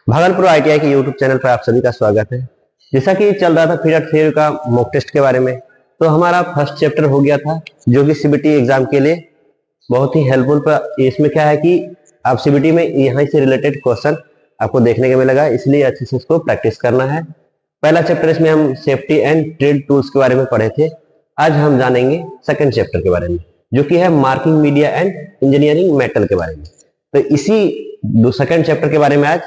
Bhagalpur ITI के YouTube channel पर आप सभी का स्वागत है। जैसा कि चल रहा था पीरियड थ्योरी का मॉक टेस्ट के बारे में, तो हमारा फर्स्ट चैप्टर हो गया था जो कि सीबीटी एग्जाम के लिए बहुत ही हेल्पफुल पर इसमें क्या है कि आप सीबीटी में यहाँ से रिलेटेड क्वेश्चन आपको देखने को मिलेगा, इसलिए अच्छे से इसको प्रैक्टिस करना है। पहला चैप्टर इसमें हम सेफ्टी एंड ट्रेड टूल्स के बारे में पढ़े थे। आज हम जानेंगे सेकंड चैप्टर के बारे में जो कि है marking media and engineering metal के बारे में। तो इसी सेकंड चैप्टर के बारे में आज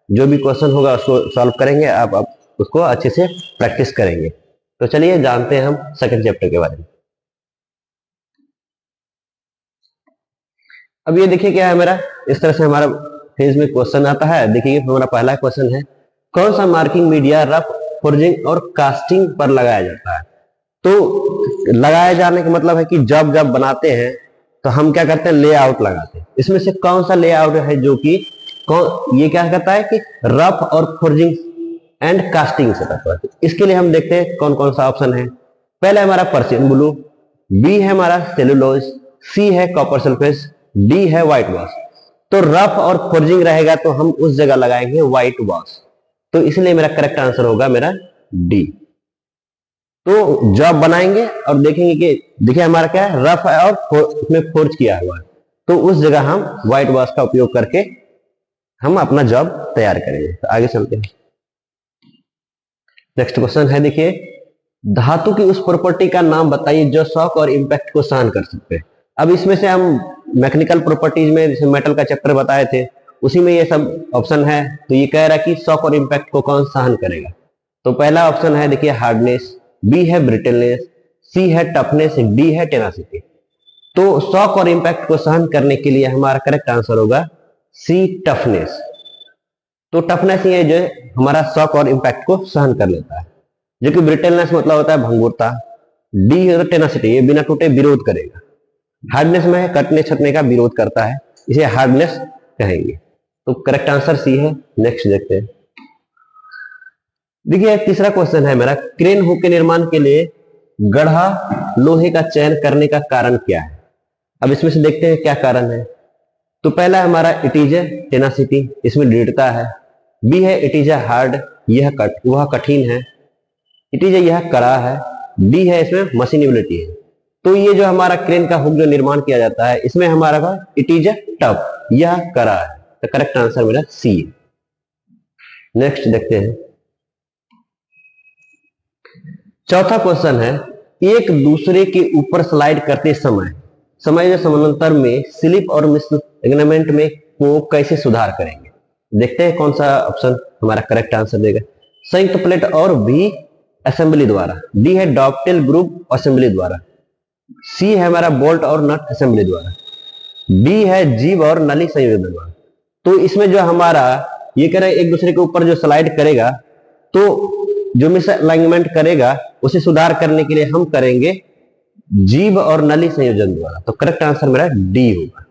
जो भी क्वेश्चन होगा उसको सॉल्व करेंगे, आप उसको अच्छे से प्रैक्टिस करेंगे। तो चलिए जानते हैं हम सेकंड चैप्टर के बारे में। अब ये देखिए क्या है मेरा, इस तरह से हमारा फेज में क्वेश्चन आता है। देखिए हमारा पहला क्वेश्चन है, कौन सा मार्किंग मीडिया रफ फोर्जिंग और कास्टिंग पर लगाया जाता है। तो लगाए जाने का मतलब है कि जब बनाते हैं तो हम क्या करते हैं, लेआउट लगाते हैं। इसमें से कौन सा लेआउट है जो कि ये क्या करता है कि रफ और फोर्जिंग एंड कास्टिंग से करता है। इसके लिए हम देखते हैं कौन कौन सा ऑप्शन है। पहला हमारा पर्सियन ब्लू, बी है हमारा सेलुलोज, सी है कॉपर सल्फेट, डी है व्हाइट वॉश। तो रफ और फोर्जिंग रहेगा तो हम उस जगह लगाएंगे व्हाइट वॉश। तो इसलिए मेरा करेक्ट आंसर होगा मेरा डी। तो जॉब बनाएंगे और देखेंगे कि देखिए हमारा क्या है, रफ है और उसमें फोर्ज किया हुआ है, तो उस जगह हम व्हाइट वॉश का उपयोग करके हम अपना जॉब तैयार करेंगे। तो आगे चलते हैं। नेक्स्ट क्वेश्चन है, देखिए धातु की उस प्रॉपर्टी का नाम बताइए जो शॉक और इंपैक्ट को सहन कर सकते हैं। अब इसमें से हम मैकेनिकल प्रॉपर्टीज में जैसे मेटल का चैप्टर बताए थे, उसी में ये सब ऑप्शन है। तो ये कह रहा है कि शॉक और इंपैक्ट को कौन सहन करेगा। तो पहला ऑप्शन है देखिए हार्डनेस, बी है ब्रिटलनेस, सी है टफनेस, डी है टेनासिटी। तो शॉक और इंपैक्ट को सहन करने के लिए हमारा करेक्ट आंसर होगा सी टफनेस। तो टफनेस ये जो हमारा शॉक और इंपैक्ट को सहन कर लेता है, जो कि ब्रिटलनेस मतलब होता है भंगुरता। डी है टेनासिटी, ये बिना टूटे विरोध करेगा। हार्डनेस में है कटने छटने का विरोध करता है, इसे हार्डनेस कहेंगे। तो करेक्ट आंसर सी है। नेक्स्ट देखते हैं। देखिए तीसरा क्वेश्चन है मेरा, क्रेन हुक के निर्माण के लिए गढ़ा लोहे का चयन करने का कारण क्या है। अब इसमें से देखते हैं क्या कारण है। तो पहला हमारा इट इज टेनासिटी, इसमें दृढ़ता है। बी है इट इज हार्ड, वह कठिन है। इट इज यह कड़ा है। डी है इसमें मशीनेबिलिटी है। तो ये जो हमारा क्रेन का हुक जो निर्माण किया जाता है, इसमें हमारा इट इज टफ, यह कड़ा है। तो करेक्ट आंसर मेरा सी है। नेक्स्ट देखते हैं। चौथा क्वेश्चन है, एक दूसरे के ऊपर स्लाइड करते समय जो समानांतर में स्लिप और मिसलिग्नमेंट में को कैसे सुधार करेंगे। देखते हैं कौन सा ऑप्शन हमारा करेक्ट आंसर देगा। संयुक्त प्लेट और भी असेंबली द्वारा, डी है डॉपटेल ग्रुप असेंबली द्वारा, सी है हमारा बोल्ट और नट असेंबली द्वारा, डी है जीव और नली संयोजन द्वारा। तो इसमें जो हमारा ये कह रहा है एक दूसरे के ऊपर जो स्लाइड करेगा, तो जो मिसअलाइनमेंट करेगा उसे सुधार करने के लिए हम करेंगे जीव और नली संयोजन द्वारा। तो करेक्ट आंसर मेरा डी होगा।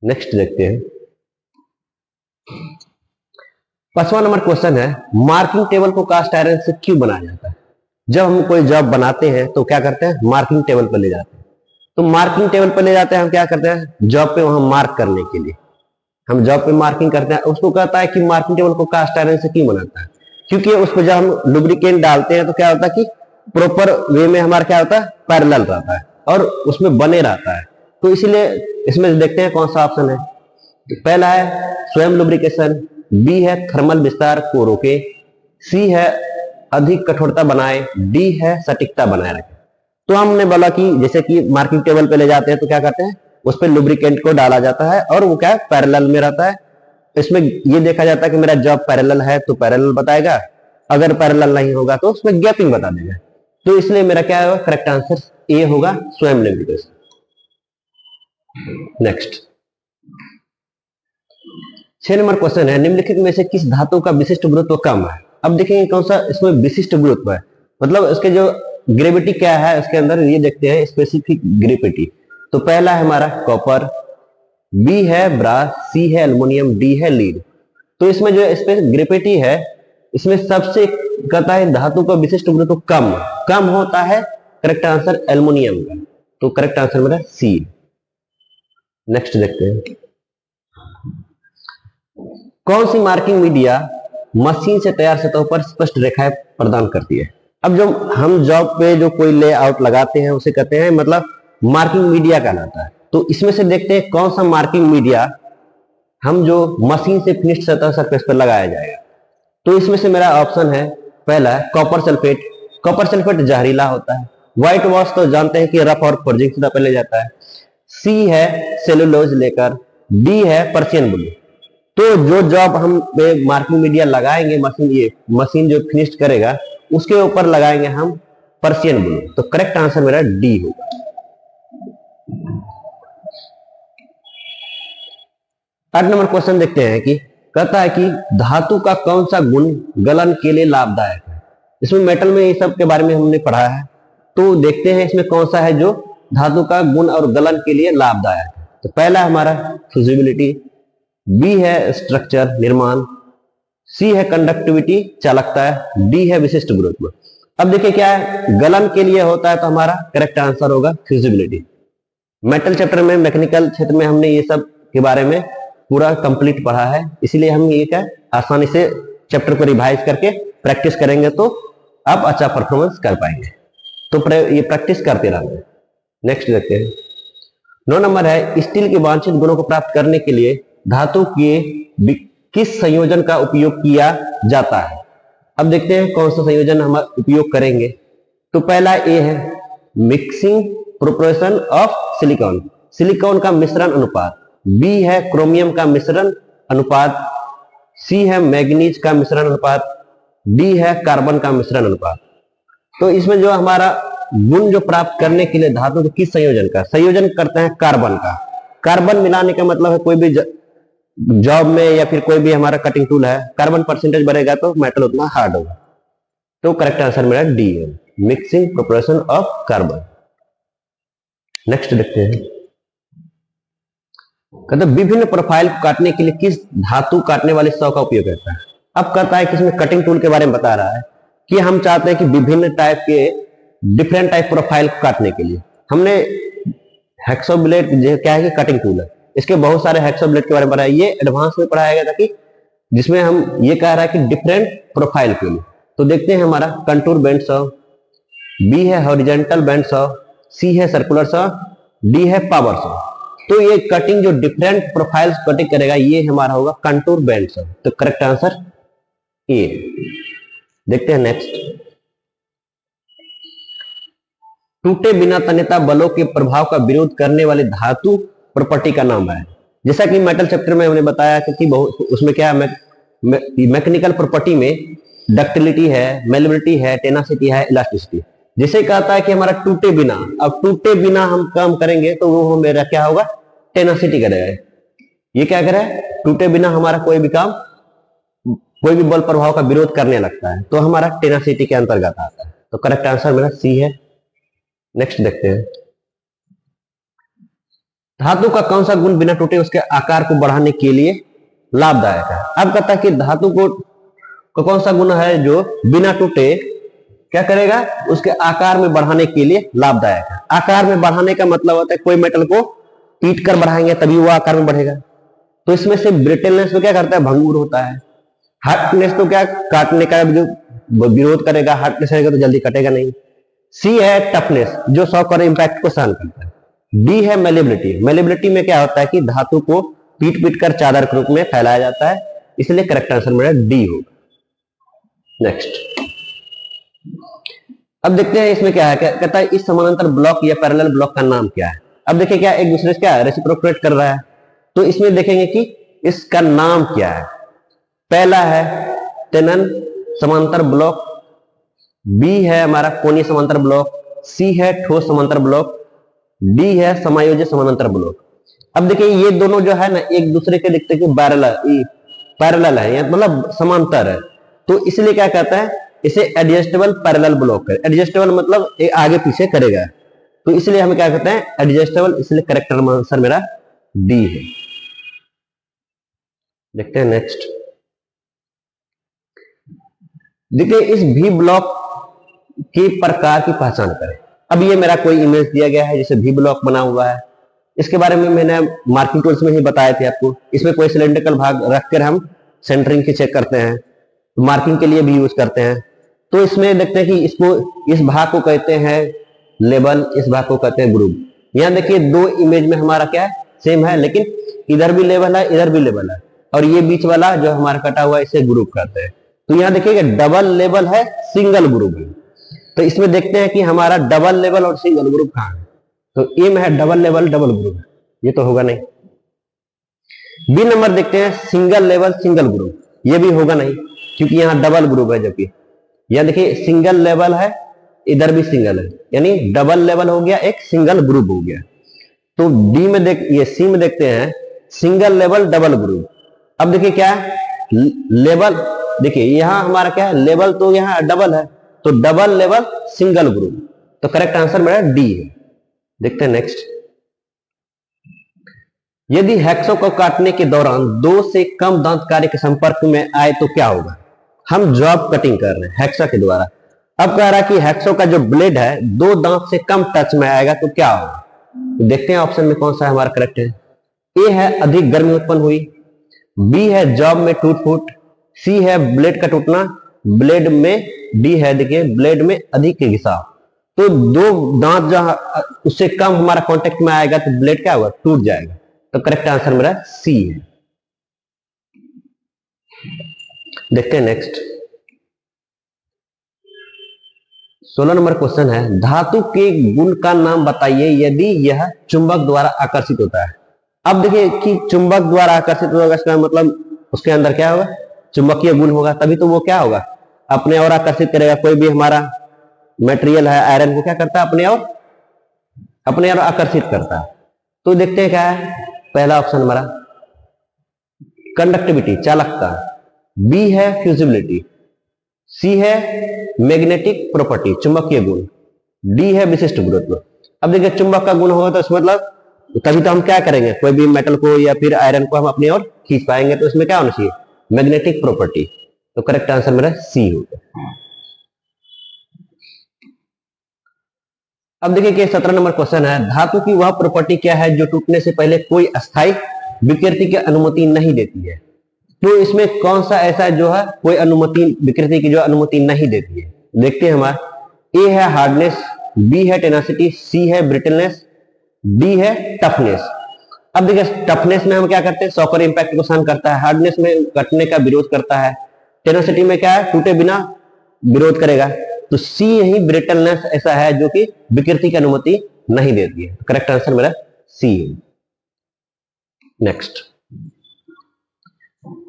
नेक्स्ट देखते हैं। 5वां नंबर क्वेश्चन है, मार्किंग टेबल को कास्ट आयरन से क्यों बनाया जाता है। जब हम कोई जॉब बनाते हैं तो क्या करते हैं, मार्किंग टेबल पर ले जाते हैं। तो मार्किंग टेबल पर ले जाते हैं हम क्या करते हैं, जॉब पे वहां मार्क करने के लिए हम जॉब पे मार्किंग करते हैं। उसको कहता है कि मार्किंग टेबल को कास्ट आयरन से क्यों बनाता है, क्योंकि उसको जब हम लुब्रिकेंट डालते हैं तो क्या होता है कि प्रॉपर वे में हमारा क्या होता है, पैरेलल रहता है और उसमें बने रहता है। तो इसलिए इसमें देखते हैं कौन सा ऑप्शन है। पहला है स्वयं लुब्रिकेशन, बी है थर्मल विस्तार को रोके, सी है अधिक कठोरता बनाए, डी है सटीकता बनाए रखे। तो हमने बोला कि जैसे कि मार्किंग टेबल पे ले जाते हैं तो क्या करते हैं, उस पर लुब्रिकेंट को डाला जाता है और वो क्या पैरेलल में रहता है। इसमें ये देखा जाता है कि मेरा जॉब पैरेलल है तो पैरेलल बताएगा, अगर पैरेलल नहीं होगा तो उसमें गैपिंग बता देगा। तो इसलिए मेरा क्या होगा, करेक्ट आंसर ए होगा, स्वयं लुब्रिकेशन। नेक्स्ट 6 नंबर क्वेश्चन है, निम्नलिखित में से किस धातु का विशिष्ट गुरुत्व कम है। अब देखेंगे कौन सा इसमें विशिष्ट गुरुत्व है, मतलब इसके जो ग्रेविटी क्या है उसके अंदर ये देखते हैं, स्पेसिफिक ग्रेविटी। तो पहला है हमारा कॉपर, बी है ब्रास, सी है एल्युमिनियम, डी है लीड। तो इसमें जो स्पेसिफिक ग्रेविटी है, इसमें सबसे कहता है धातु का विशिष्ट गुरुत्व कम होता है। करेक्ट आंसर एल्युमिनियम का। तो करेक्ट आंसर मेरा सी। नेक्स्ट देखते हैं। कौन सी मार्किंग मीडिया मशीन से तैयार सतहों पर स्पष्ट रेखाएं प्रदान करती है। अब जो हम जॉब पे जो कोई लेआउट लगाते हैं उसे कहते हैं मतलब मार्किंग मीडिया कहलाता है। तो इसमें से देखते हैं कौन सा मार्किंग मीडिया हम जो मशीन से फिनिश्ड सतह सरफेस पर लगाया जाएगा। तो इसमें से मेरा ऑप्शन है पहला कॉपर सल्फेट। कॉपर सल्फेट जहरीला होता है। व्हाइट वॉश तो जानते हैं कि रफ और फॉर्जिंग सतह पर ले जाता है। सी है सेलुलोज लेकर। डी है पर्सियन ब्लू। तो जो जॉब हम मार्किंग मीडिया लगाएंगे मशीन जो फिनिश्ड करेगा उसके ऊपर लगाएंगे हम पर्सियन ब्लू। तो करेक्ट आंसर मेरा डी होगा। आठ नंबर क्वेश्चन देखते हैं कि कहता है कि धातु का कौन सा गुण गलन के लिए लाभदायक है। इसमें मेटल में ये सब के बारे में हमने पढ़ा है। तो देखते हैं इसमें कौन सा है जो धातु का गुण और गलन के लिए लाभदायक है। तो पहला हमारा फ्यूजिबिलिटी, बी है स्ट्रक्चर निर्माण, सी है कंडक्टिविटी चालकता है, डी है विशिष्ट गुरुत्व। अब देखिए क्या है गलन के लिए होता है तो हमारा करेक्ट आंसर होगा फ्यूजिबिलिटी। मेटल चैप्टर में मैकेनिकल क्षेत्र में हमने ये सब के बारे में पूरा कंप्लीट पढ़ा है, इसीलिए हम ये क्या आसानी से चैप्टर को रिवाइज करके प्रैक्टिस करेंगे तो आप अच्छा परफॉर्मेंस कर पाएंगे। तो ये प्रैक्टिस करते रहना। नेक्स्ट देखते हैं 9 नंबर है स्टील के वांछित गुणों को प्राप्त करने के लिए धातु के किस संयोजन का उपयोग किया जाता है। अब देखते हैं कौन सा संयोजन हम उपयोग करेंगे। तो पहला ए है mixing proportion of silicon, silicon का मिश्रण अनुपात। बी है क्रोमियम का मिश्रण अनुपात, सी है मैग्नीज का मिश्रण अनुपात, डी है कार्बन का मिश्रण अनुपात। तो इसमें जो हमारा गुण जो प्राप्त करने के लिए धातु के किस संयोजन का संयोजन करते हैं कार्बन का। कार्बन मिलाने का मतलब है कोई भी जॉब में या फिर कोई भी हमारा कटिंग टूल है कार्बन परसेंटेज बढ़ेगा तो मेटल उतना हार्ड होगा। तो करेक्ट आंसर मेरा डी है mixing proportion of carbon. Next देखते हैं कहते विभिन्न प्रोफाइल को काटने के लिए किस धातु काटने वाले सौ का उपयोग करता है। अब कहता है कि इसमें कटिंग टूल के बारे में बता रहा है कि हम चाहते हैं कि विभिन्न टाइप के डिफरेंट टाइप प्रोफाइल को काटने के लिए हमने हेक्सो ब्लेड क्या है कि कटिंग टूल है, इसके बहुत सारे हेक्सो ब्लेड के बारे में पढ़ा है। ये एडवांस में पढ़ाया गया था कि जिसमें हम ये कह रहा है कि डिफरेंट प्रोफाइल के लिए। तो देखते हैं हमारा कंटूर बेंड सॉ, बी है हॉरिजॉन्टल बेंड सॉ, सी है सर्कुलर सॉ, डी है पावर सॉ। तो ये कटिंग जो डिफरेंट प्रोफाइल्स कटिंग करेगा ये हमारा होगा कंटूर बेंड सॉ। तो करेक्ट आंसर ए। देखते हैं नेक्स्ट टूटे बिना तन्यता बलों के प्रभाव का विरोध करने वाले धातु प्रॉपर्टी का नाम है। जैसा कि मेटल चैप्टर में हमने बताया कि उसमें क्या है मैकेनिकल प्रॉपर्टी में डक्टिलिटी है, मेलेबिलिटी है, टेनासिटी है, इलास्टिसिटी। जिसे कहता है कि हमारा टूटे बिना, अब टूटे बिना हम काम करेंगे तो वो मेरा क्या होगा टेनासिटी करेगा। ये क्या करे टूटे बिना हमारा कोई भी काम कोई भी बल प्रभाव का विरोध करने लगता है तो हमारा टेनासिटी के अंतर्गत आता है। तो करेक्ट आंसर मेरा सी है। नेक्स्ट देखते हैं धातु का कौन सा गुण बिना टूटे उसके आकार को बढ़ाने के लिए लाभदायक है। अब कहता है कि धातु को कौन सा गुण है जो बिना टूटे क्या करेगा उसके आकार में बढ़ाने के लिए लाभदायक है। आकार में बढ़ाने का मतलब होता है कोई मेटल को पीट कर बढ़ाएंगे तभी वो आकार में बढ़ेगा। तो इसमें से ब्रिटलनेस तो क्या करता है भंगुर होता है, हार्डनेस तो क्या काटने का जो विरोध करेगा, हार्डनेस रहेगा तो जल्दी कटेगा नहीं। सी है टफनेस जो शॉक और इंपैक्ट को सहन करता है। डी है मेलेबिलिटी, मेलेबिलिटी में क्या होता है कि धातु को पीट पीट कर चादर के रूप में फैलाया जाता है, इसलिए करेक्ट आंसर मेरा डी होगा। नेक्स्ट अब देखते हैं इसमें क्या है, कहता है इस समानांतर ब्लॉक या पैरेलल ब्लॉक का नाम क्या है। अब देखिए क्या एक दूसरे से क्या है रेसिप्रोकेट कर रहा है। तो इसमें देखेंगे कि इसका नाम क्या है। पहला है टेनन समांतर ब्लॉक, बी है हमारा कोणीय समांतर ब्लॉक, सी है ठोस समांतर ब्लॉक, डी है समायोज्य समानांतर ब्लॉक। अब देखिए ये दोनों जो है ना एक दूसरे के दिखते कि पैरेलल है मतलब समांतर है। तो इसलिए क्या कहता है इसे एडजस्टेबल पैरेलल ब्लॉक है। एडजस्टेबल मतलब एक आगे पीछे करेगा तो इसलिए हम क्या कहते हैं एडजस्टेबल, इसलिए करेक्ट आंसर मेरा डी है। देखते हैं नेक्स्ट देखिए इस भी ब्लॉक के प्रकार की पहचान करें। अब ये मेरा कोई इमेज दिया गया है जैसे भी ब्लॉक बना हुआ है, इसके बारे में मैंने मार्किंग टूल्स में ही बताए थे आपको। इसमें कोई सिलेंड्रिकल भाग रखकर हम सेंटरिंग की चेक करते हैं, मार्किंग के लिए भी यूज करते हैं। तो इसमें देखते हैं कि इसको, इस भाग को कहते हैं लेबल, इस भाग को कहते हैं ग्रुप। यहाँ देखिए दो इमेज में हमारा क्या है, सेम है, लेकिन इधर भी लेबल है, इधर भी लेबल है, और ये बीच वाला जो हमारा कटा हुआ है इसे ग्रुप कहते हैं। तो यहाँ देखिएगा डबल लेबल है, सिंगल ग्रुप है। तो इसमें देखते हैं कि हमारा डबल लेबल और सिंगल ग्रुप कहाँ है। तो ए में है डबल लेबल डबल ग्रुप, ये तो होगा नहीं। बी नंबर देखते हैं सिंगल लेवल सिंगल ग्रुप, ये भी होगा नहीं क्योंकि यहाँ डबल ग्रुप है। जबकि यह देखिए सिंगल लेवल है, इधर भी सिंगल है, यानी डबल लेवल हो गया, एक सिंगल ग्रुप हो गया। तो डी में ये सी में देखते हैं सिंगल लेवल डबल ग्रुप। अब देखिए क्या है लेवल, देखिए यहां हमारा क्या है लेवल, तो यहां डबल है, तो डबल लेवल सिंगल ग्रुप। तो करेक्ट आंसर मेरा डी है। देखते हैं नेक्स्ट। यदि हेक्सो को काटने के दौरान दो से कम दांत कार्य के संपर्क में आए तो क्या होगा। हम जॉब कटिंग कर रहे हैं हेक्सा के द्वारा। अब कह रहा है कि हेक्सो का जो ब्लेड है दो दांत से कम टच में आएगा तो क्या होगा। तो देखते हैं ऑप्शन में कौन सा हमारा करेक्ट है। ए है अधिक गर्मी उत्पन्न हुई, बी है जॉब में टूट फूट, सी है ब्लेड का टूटना, ब्लेड में डी है देखिए ब्लेड में अधिक घिसाव। तो दो दांत जहां उससे कम हमारा कांटेक्ट में आएगा तो ब्लेड क्या होगा, टूट जाएगा। तो करेक्ट आंसर मेरा सी है। देखते हैं नेक्स्ट। 16 नंबर क्वेश्चन है धातु के गुण का नाम बताइए यदि यह चुंबक द्वारा आकर्षित होता है। अब देखिए कि चुंबक द्वारा आकर्षित होगा, इसका मतलब उसके अंदर क्या होगा, चुंबकीय गुण होगा, तभी तो वो क्या होगा अपने और आकर्षित करेगा। कोई भी हमारा मटेरियल है आयरन को क्या करता है अपने और आकर्षित करता है। तो देखते हैं क्या है, पहला ऑप्शन हमारा कंडक्टिविटी चालकता, बी है फ्यूजिबिलिटी, सी है मैग्नेटिक प्रॉपर्टी चुंबकीय गुण, डी है विशिष्ट गुरुत्व। अब देखिए चुंबक का गुण होगा तो इसमें मतलब तभी तो हम क्या करेंगे, कोई भी मेटल को या फिर आयरन को हम अपनी ओर खींच पाएंगे, तो इसमें क्या होना चाहिए मैग्नेटिक प्रॉपर्टी। तो करेक्ट आंसर मेरा सी होगा। अब देखिए कि 17 नंबर क्वेश्चन है धातु की वह प्रॉपर्टी क्या है जो टूटने से पहले कोई अस्थायी विकृति की अनुमति नहीं देती है। तो इसमें कौन सा ऐसा है जो है कोई अनुमति विकृति की जो अनुमति नहीं देती है। देखते हैं हमारा ए है हार्डनेस, बी है टेनासिटी, सी है ब्रिटलनेस, डी है टफनेस। अब देखिए टफनेस में हम क्या करते हैं शॉकर इंपैक्ट को सहन करता है, हार्डनेस में कटने का विरोध करता है, टेनासिटी में क्या है टूटे बिना विरोध करेगा। तो सी यही ब्रिटलनेस ऐसा है जो कि विकृति की अनुमति नहीं देती है। करेक्ट आंसर मेरा सी है। नेक्स्ट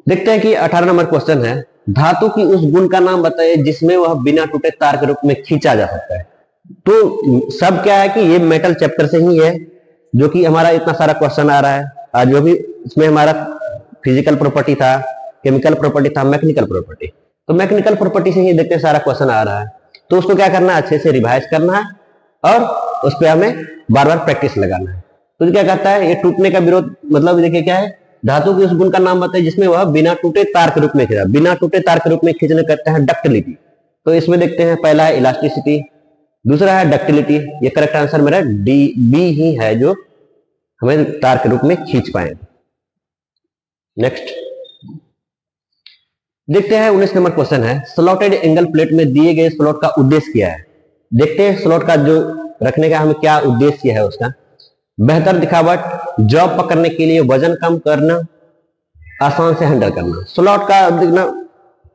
देखते हैं कि 18 नंबर क्वेश्चन है धातु की उस गुण का नाम बताइए जिसमें वह बिना टूटे तार के रूप में खींचा जा सकता है। तो सब क्या है कि ये मेटल चैप्टर से ही है जो कि हमारा इतना सारा क्वेश्चन आ रहा है। आज जो भी इसमें हमारा फिजिकल प्रॉपर्टी था, केमिकल प्रॉपर्टी था, मैकेनिकल प्रॉपर्टी, तो मैकेनिकल प्रॉपर्टी से ही देखते सारा क्वेश्चन आ रहा है। तो उसको क्या करना है अच्छे से रिवाइज करना है और उस पर हमें बार बार प्रैक्टिस लगाना है। तो क्या कहता है ये टूटने का विरोध, मतलब देखिए क्या है धातु के उस गुण का नाम बताइए जिसमें वह बिना टूटे तार के रूप में खींचा। बिना टूटे तार के रूप में खींचने कहते हैं डक्टिलिटी। तो इसमें देखते हैं पहला है इलास्टिसिटी, दूसरा है डक्टिलिटी। ये करेक्ट आंसर मेरा डी बी ही है जो हमें तार के रूप में खींच पाए। नेक्स्ट देखते हैं 19 नंबर क्वेश्चन है स्लॉटेड एंगल प्लेट में दिए गए स्लॉट का उद्देश्य क्या है। देखते हैं स्लॉट का जो रखने का हमें क्या उद्देश्य है उसका। बेहतर दिखावट, जॉब पकड़ने के लिए वजन कम करना, आसान से हैंडल करना। स्लॉट का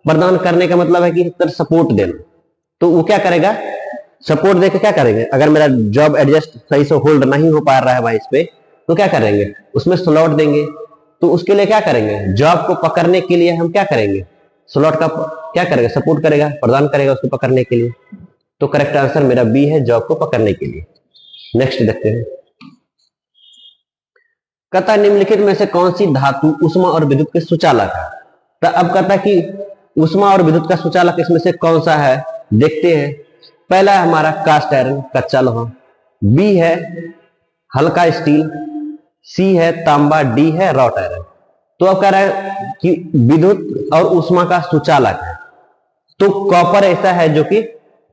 प्रदान करने का मतलब है कि सपोर्ट देना। तो वो क्या करेगा सपोर्ट देकर क्या करेंगे, अगर मेरा जॉब एडजस्ट सही से होल्ड नहीं हो पा रहा है भाई इस पे तो क्या करेंगे उसमें स्लॉट देंगे। तो उसके लिए क्या करेंगे जॉब को पकड़ने के लिए हम क्या करेंगे स्लॉट का क्या करेगा सपोर्ट करेगा, प्रदान करेगा उसको पकड़ने के लिए। तो करेक्ट आंसर मेरा बी है जॉब को पकड़ने के लिए। नेक्स्ट देखते हैं कहता निम्नलिखित में से कौन सी धातु उष्मा और विद्युत के सुचालक है। तो अब कहता कि उष्मा और विद्युत का सुचालक इसमें से कौन सा है। देखते हैं पहला है हमारा कास्ट आयरन कच्चा लोहा, बी है हल्का स्टील, सी है तांबा, डी है रॉट आयरन। तो अब कह रहा है कि विद्युत और उष्मा का सुचालक है, तो कॉपर ऐसा है जो कि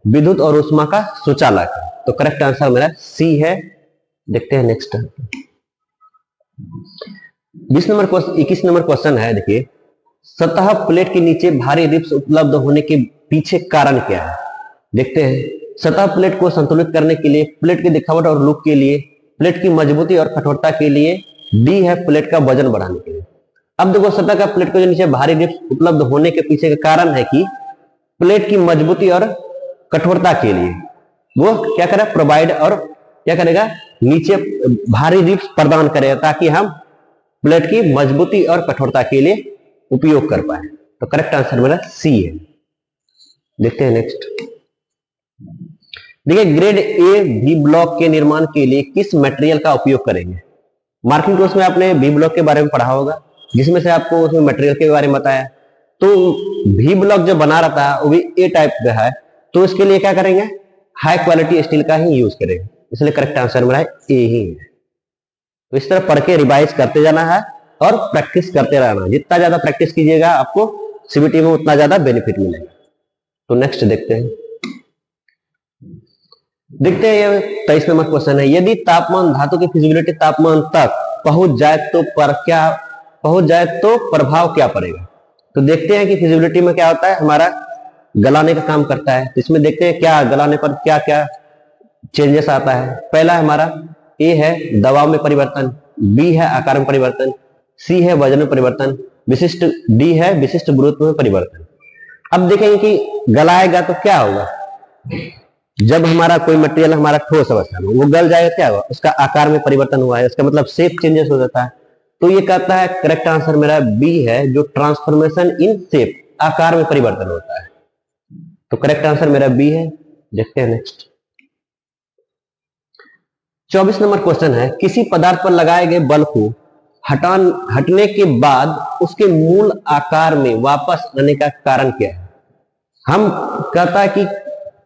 विद्युत और उष्मा का सुचालक है। तो करेक्ट आंसर मेरा सी है। देखते हैं नेक्स्ट 21 नंबर क्वेश्चन है। देखिए सतह प्लेट के नीचे भारी रिब्स उपलब्ध होने के पीछे कारण क्या है, देखते हैं। सतह प्लेट को संतुलित करने के लिए, प्लेट की दिखावट और लुक के लिए, प्लेट की मजबूती और कठोरता के लिए, डी है प्लेट का वजन बढ़ाने के लिए। अब देखो, सतह का प्लेट के नीचे भारी रिब्स उपलब्ध होने के पीछे का कारण है कि प्लेट की मजबूती और कठोरता के लिए वो क्या करेगा, प्रोवाइड, और क्या करेगा, नीचे भारी रिब्स प्रदान करेगा ताकि हम प्लेट की मजबूती और कठोरता के लिए उपयोग कर पाए। तो करेक्ट आंसर मेरा सी है। देखते हैं नेक्स्ट। देखिए, ग्रेड ए बी ब्लॉक के निर्माण के लिए किस मटेरियल का उपयोग करेंगे। मार्किंग कोर्स में आपने बी ब्लॉक के बारे में पढ़ा होगा, जिसमें से आपको उसमें मटेरियल के बारे में बताया। तो भी ब्लॉक जो बना रहा था वो भी ए टाइप का है, तो इसके लिए क्या करेंगे, हाई क्वालिटी स्टील का ही यूज करेंगे। इसलिए करेक्ट आंसर मेरा ए ही है। तो इस तरह पढ़ के रिवाइज करते जाना है और प्रैक्टिस करते रहना। जितना ज्यादा प्रैक्टिस कीजिएगा आपको सीबीटी में उतना ज्यादा बेनिफिट मिलेगा। तो नेक्स्ट देखते हैं। ये 23 नंबर क्वेश्चन है। यदि तापमान धातु की फिजिबिलिटी तापमान तक पहुंच जाए तो प्रभाव क्या पड़ेगा। तो देखते हैं कि फिजिबिलिटी में क्या होता है, हमारा गलाने का काम करता है। तो इसमें देखते हैं क्या गलाने पर क्या क्या चेंजेस आता है। पहला हमारा ए है दबाव में परिवर्तन, बी है आकार में परिवर्तन, सी है वजन में परिवर्तन, डी है विशिष्ट गुरुत्व में परिवर्तन। अब देखेंगे कि गलाएगा तो क्या होगा, जब हमारा कोई मटेरियल हमारा ठोस अवस्था में वो गल जाएगा, क्या होगा, उसका आकार में परिवर्तन हुआ है, इसका मतलब शेप चेंजेस हो जाता है। तो ये कहता है करेक्ट आंसर मेरा बी है, जो ट्रांसफॉर्मेशन इन शेप, आकार में परिवर्तन होता है। तो करेक्ट आंसर मेरा बी है। देखते हैं नेक्स्ट। 24 नंबर क्वेश्चन है। किसी पदार्थ पर लगाए गए बल को हटने के बाद उसके मूल आकार में वापस आने का कारण क्या है। हम कहता है कि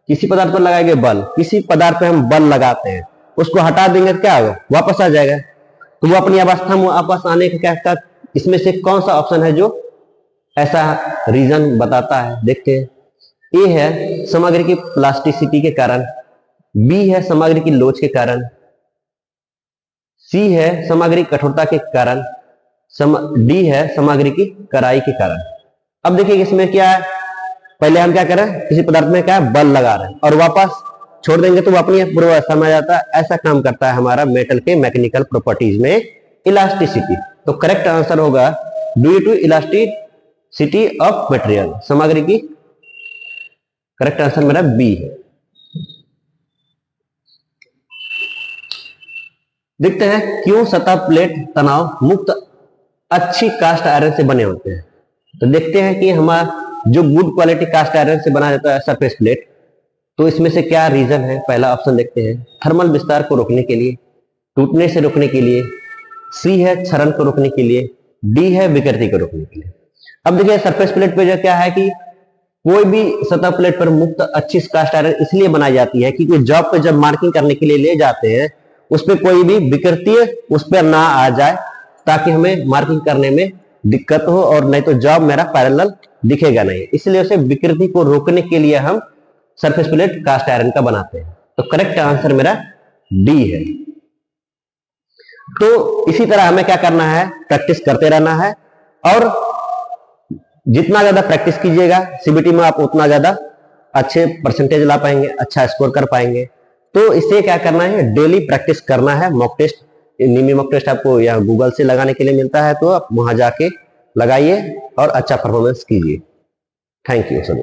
किसी पदार्थ पर लगाए गए बल, किसी पदार्थ पर हम बल लगाते हैं, उसको हटा देंगे तो क्या होगा, वापस आ जाएगा। तो वो अपनी अवस्था में वापस आने का क्या, इसमें से कौन सा ऑप्शन है जो ऐसा रीजन बताता है। देखते हैं। ए है सामग्री की प्लास्टिसिटी के कारण, बी है सामग्री की लोच के कारण, सी है सामग्री कठोरता के कारण, डी है सामग्री की कड़ाई के कारण। अब देखिए इसमें क्या है, पहले हम क्या कर रहे हैं, किसी पदार्थ में क्या बल लगा रहे हैं और वापस छोड़ देंगे तो वो अपनी पूर्व अवस्था में आ जाता है। ऐसा काम करता है हमारा मेटल के मैकेनिकल प्रॉपर्टीज में इलास्टिसिटी। तो करेक्ट आंसर होगा due to elasticity of material, सामग्री की। करेक्ट आंसर मेरा बी है। देखते हैं क्यों सतह प्लेट तनाव मुक्त अच्छी कास्ट आयरन से बने होते हैं। तो देखते हैं कि हमारा जो गुड क्वालिटी कास्ट आयरन से बना जाता है सरफेस प्लेट, तो इसमें से क्या रीजन है। पहला ऑप्शन देखते हैं, थर्मल विस्तार को रोकने के लिए, टूटने से रोकने के लिए, सी है क्षरण को रोकने के लिए, डी है विकृति को रोकने के लिए। अब देखिए सरफेस प्लेट पे जो क्या है कि कोई भी सतह प्लेट पर मुक्त अच्छी कास्ट आयरन इसलिए बनाई जाती है क्योंकि जॉब पे जब मार्किंग करने के लिए ले जाते हैं उस पर कोई भी विकृति उस पर ना आ जाए, ताकि हमें मार्किंग करने में दिक्कत हो, और नहीं तो जॉब मेरा पैरेलल दिखेगा नहीं। इसलिए उसे विकृति को रोकने के लिए हम सरफेस प्लेट कास्ट आयरन का बनाते हैं। तो करेक्ट आंसर मेरा डी है। तो इसी तरह हमें क्या करना है, प्रैक्टिस करते रहना है, और जितना ज्यादा प्रैक्टिस कीजिएगा सीबीटी में आप उतना ज्यादा अच्छे परसेंटेज ला पाएंगे, अच्छा स्कोर कर पाएंगे। तो इसे क्या करना है, डेली प्रैक्टिस करना है। मॉक टेस्ट, निमी मॉक टेस्ट आपको यहाँ गूगल से लगाने के लिए मिलता है, तो आप वहां जाके लगाइए और अच्छा परफॉर्मेंस कीजिए। थैंक यू सभी।